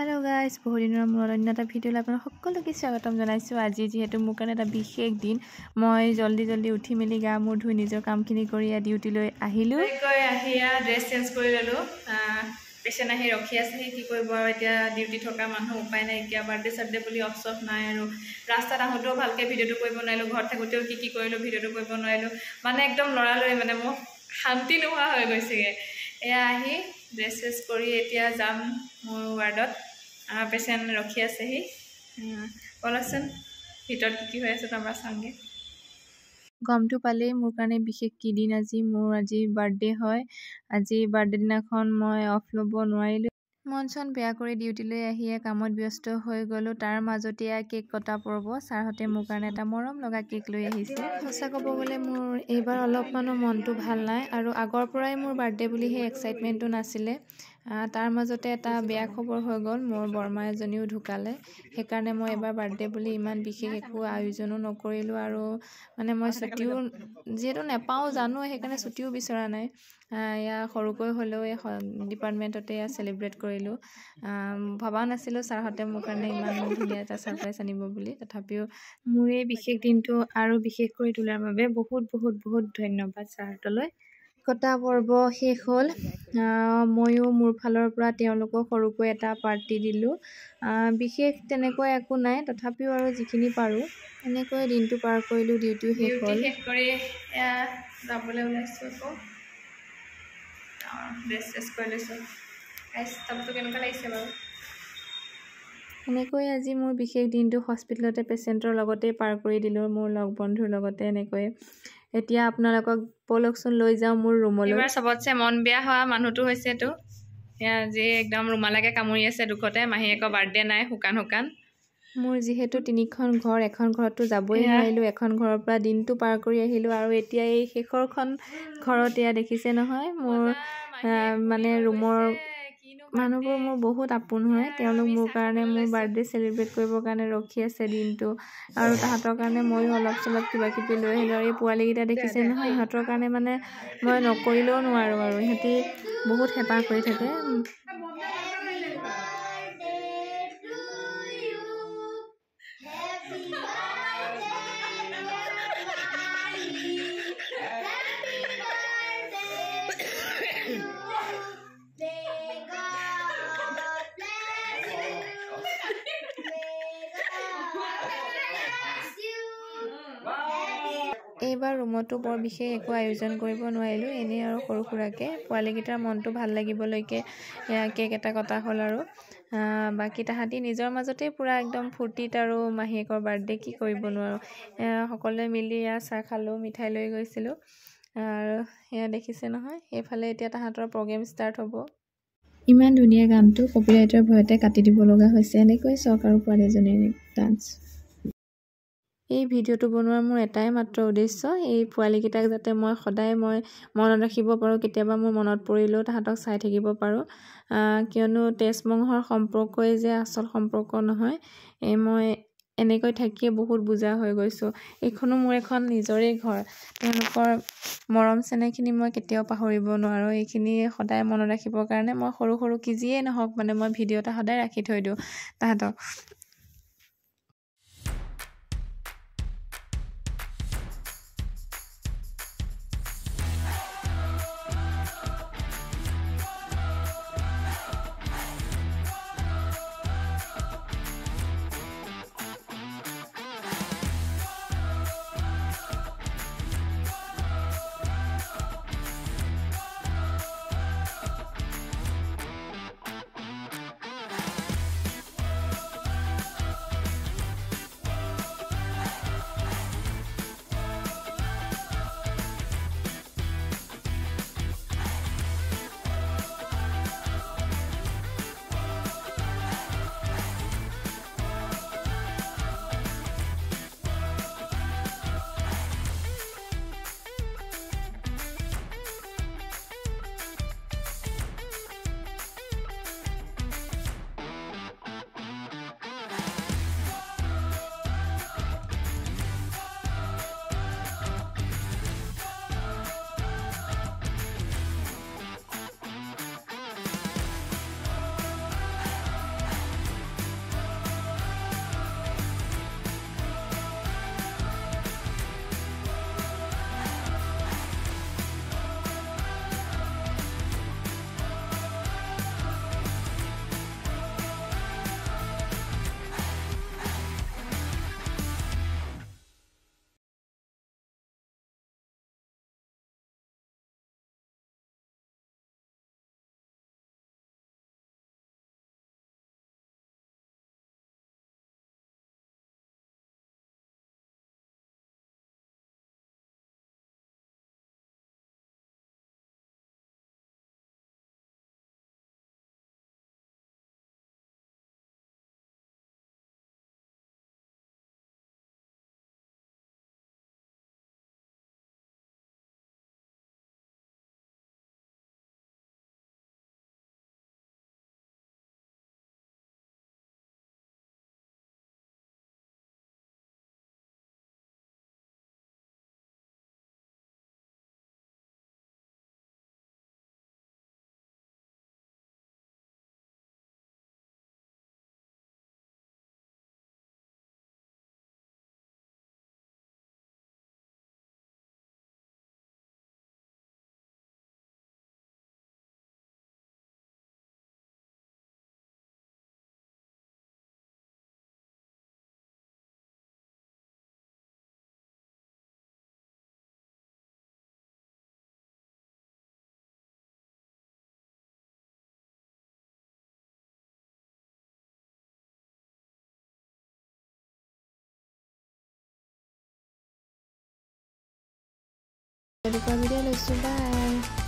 Hello guys बहुत दिনৰ মূৰত অন্য এটা ভিডিঅ'লৈ আপোনাক সকলোকে স্বাগতম জনাইছো। আজি যেহেতু মোৰ কাৰণে এটা বিশেষ দিন, মই জলদি উঠি মেলি গা মূৰ ধুই নিজৰ কামখিনি কৰি ডিউটিলৈ আহিলো। আহিয়া ড্ৰেছ চেঞ্জ কৰি ললো। পেচেণ্ট আহি ৰখি আছে, কি কৰিব আৰু এতিয়া ডিউটি থকা মানুহ উপায় নাই। এতিয়া বাৰ্থডে বুলি অফ নাই আৰু ৰাস্তাত আহোঁতেও ভালকৈ ভিডিঅ'টো কৰিব নোৱাৰিলোঁ, ঘৰত থাকোঁতেও কি কৰিলোঁ ভিডিঅ'টো কৰিব নোৱাৰিলোঁ। মানে একদম লৰালৰি, মানে মোক শান্তি নোহোৱা হৈ গৈছেগৈ। এয়া আহি ড্ৰেছ চেঞ্জ কৰি এতিয়া যাম মোৰ ৱাৰ্ডত। পেচেণ্ট ৰখি আছেহি। বলকচোন ভিতৰত কি হৈ আছে আমাৰ চাওঁগে। গমটো পালেই মোৰ কাৰণে বিশেষ কি দিন আজি। মোৰ আজি বাৰ্থডে হয়। আজি বাৰ্থডে দিনাখন মই অফ ল'ব নোৱাৰিলোঁ। মন চন বেয়া কৰি ডিউটিলৈ আহিয়ে কামত ব্যস্ত হৈ গ'লোঁ। তাৰ মাজতে কেক কটা পৰ্ব। ছাৰহঁতে মোৰ কাৰণে এটা মৰম লগা কেক লৈ আহিছে। সঁচা ক'ব গ'লে মোৰ এইবাৰ অলপমানো মনটো ভাল নাই, আৰু আগৰ পৰাই মোৰ বাৰ্থডে বুলি সেই এক্সাইটমেণ্টটো নাছিলে। তাৰ মাজতে এটা বেয়া খবৰ হৈ গ'ল, মোৰ বৰমা এজনীও ঢুকালে। সেইকাৰণে মই এবাৰ বাৰ্থডে বুলি ইমান বিশেষ একো আয়োজনো নকৰিলোঁ, আৰু মানে মই ছুটিও যিহেতু নেপাওঁ জানো, সেইকাৰণে ছুটিও বিচৰা নাই। এয়া সৰুকৈ হ'লেও এই ডিপাৰ্টমেণ্টতে চেলিব্ৰেট কৰিলোঁ। ভবা নাছিলোঁ ছাৰহঁতে মোৰ কাৰণে ইমান ধুনীয়া এটা ছাৰপ্ৰাইজ আনিব বুলি। তথাপিও মোৰ এই বিশেষ দিনটো আৰু বিশেষ কৰি তোলাৰ বাবে বহুত ধন্যবাদ ছাৰহঁতলৈ। কটা পৰ্ব শেষ হ'ল। ময়ো মোৰ ফালৰ পৰা তেওঁলোকক সৰুকৈ এটা পাৰ্টি দিলোঁ। বিশেষ তেনেকৈ একো নাই, তথাপিও আৰু যিখিনি পাৰোঁ এনেকৈ দিনটো পাৰ কৰিলোঁ। ডিউটিও শেষ হ'ল। শেষ কৰি এয়া যাবলৈ ওলাইছোঁ। আকৌ ড্ৰেছ চেঞ্জ কৰি লৈছোঁ। ষ্টাফটো কেনেকুৱা লাগিছে বাৰু। এনেকৈ আজি মোৰ বিশেষ দিনটো হস্পিটেলতে পেচেণ্টৰ লগতেই পাৰ কৰি দিলোঁ, মোৰ লগ বন্ধুৰ লগতে। এনেকৈ এতিয়া আপোনালোকক বলকচোন লৈ যাওঁ মোৰ ৰুমলৈ। এইবাৰ চবতছে মন বেয়া হোৱা মানুহটো হৈছে এইটো। এয়া যি একদম ৰুমালাকে কামুৰি আছে দুখতে। মাহীয়েকৰ বাৰ্থডে নাই, শুকান। মোৰ যিহেতু 3খন ঘৰ, এখন ঘৰততো যাবই নোৱাৰিলোঁ। এখন ঘৰৰ পৰা দিনটো পাৰ কৰি আহিলোঁ, আৰু এতিয়া এই শেষৰখন ঘৰত এয়া দেখিছে নহয়, মোৰ মানে ৰুমৰ মানুহবোৰ মোৰ বহুত আপোন হয়। তেওঁলোক মোৰ কাৰণে মোৰ বাৰ্থডে চেলিব্ৰেট কৰিবৰ কাৰণে ৰখি আছে দিনটো, আৰু তাহাঁতৰ কাৰণে ময়ো অলপ চলপ কিবা কিবি লৈ আহিলোঁ। আৰু এই পোৱালীকেইটা দেখিছে নহয়, ইহঁতৰ কাৰণে মানে মই নকৰিলেও নোৱাৰোঁ, আৰু ইহঁতি বহুত হেঁপাহ কৰি থাকে। এইবাৰ ৰুমতো বৰ বিশেষ একো আয়োজন কৰিব নোৱাৰিলোঁ। এনেই আৰু সৰু সুৰাকৈ পোৱালীকেইটাৰ মনটো ভাল লাগিবলৈকে কেক এটা কটা হ'ল। আৰু বাকী তাহাঁতি নিজৰ মাজতেই পূৰা একদম ফূৰ্তিত, আৰু মাহীয়েকৰ বাৰ্থডে কি কৰিব নোৱাৰোঁ। সকলোৱে মিলি চাহ খালোঁ, মিঠাই লৈ গৈছিলোঁ। আৰু এয়া দেখিছে নহয়, সেইফালে এতিয়া তাহাঁতৰ প্ৰগ্ৰেম ষ্টাৰ্ট হ'ব। ইমান ধুনীয়া গানটো কপিৰাইটৰ ভয়তে কাটি দিব লগা হৈছে। এনেকৈ চক আৰু পোৱালি এজনীৰ ডান্স। এই ভিডিঅ'টো বনোৱাৰ মোৰ এটাই মাত্ৰ উদ্দেশ্য, এই পোৱালীকেইটাক যাতে মই সদায় মনত ৰাখিব পাৰোঁ। কেতিয়াবা মোৰ মনত পৰিলেও তাহাঁতক চাই থাকিব পাৰোঁ। কিয়নো তেজ মঙহৰ সম্পৰ্কই যে আচল সম্পৰ্ক নহয়, মই এনেকৈ থাকিয়ে বহুত বুজা হৈ গৈছোঁ। এইখনো মোৰ এখন নিজৰে ঘৰ। তেওঁলোকৰ মৰম চেনেহখিনি মই কেতিয়াও পাহৰিব নোৱাৰোঁ। এইখিনি সদায় মনত ৰাখিবৰ কাৰণে মই সৰু কি যিয়ে নহওক, মানে মই ভিডিঅ' এটা সদায় ৰাখি থৈ দিওঁ তাহাঁতক। বিদায় লৈছোঁ বাই।